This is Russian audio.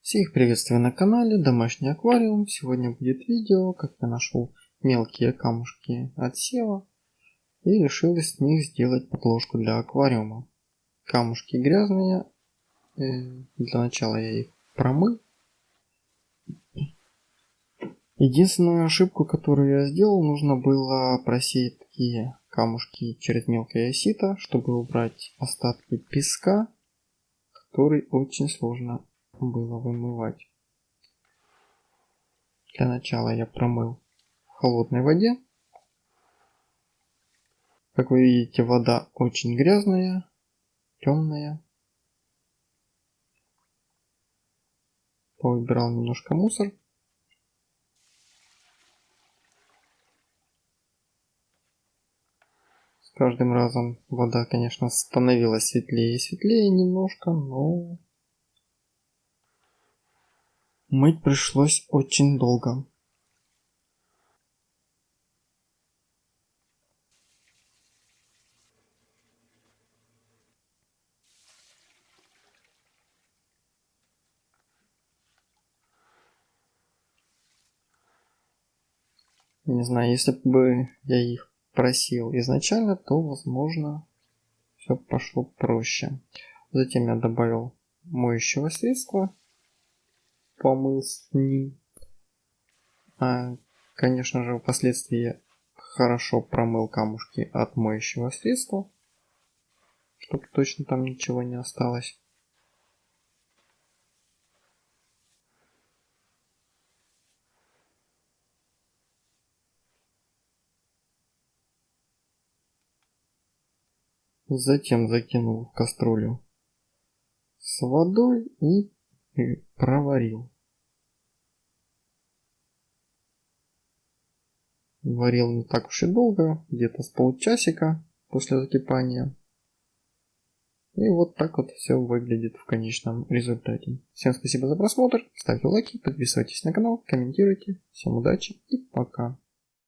Всех приветствую на канале Домашний аквариум. Сегодня будет видео, как я нашел мелкие камушки от сева и решил из них сделать подложку для аквариума. Камушки грязные, для начала я их промыл. Единственную ошибку, которую я сделал, нужно было просеять такие камушки через мелкое сито, чтобы убрать остатки песка, который очень сложно было вымывать. Для начала я промыл в холодной воде. Как вы видите, вода очень грязная, темная. Повыбирал немножко мусор. С каждым разом вода, конечно, становилась светлее и светлее немножко, но мыть пришлось очень долго. Не знаю, если бы я их просил изначально, то, возможно, все пошло проще. Затем я добавил моющего средства, помыл с ним. Конечно же, впоследствии я хорошо промыл камушки от моющего средства, чтобы точно там ничего не осталось. Затем закинул в кастрюлю с водой и проварил. Варил не так уж и долго, где-то с полчасика после закипания. И вот так вот все выглядит в конечном результате. Всем спасибо за просмотр, ставьте лайки, подписывайтесь на канал, комментируйте. Всем удачи и пока.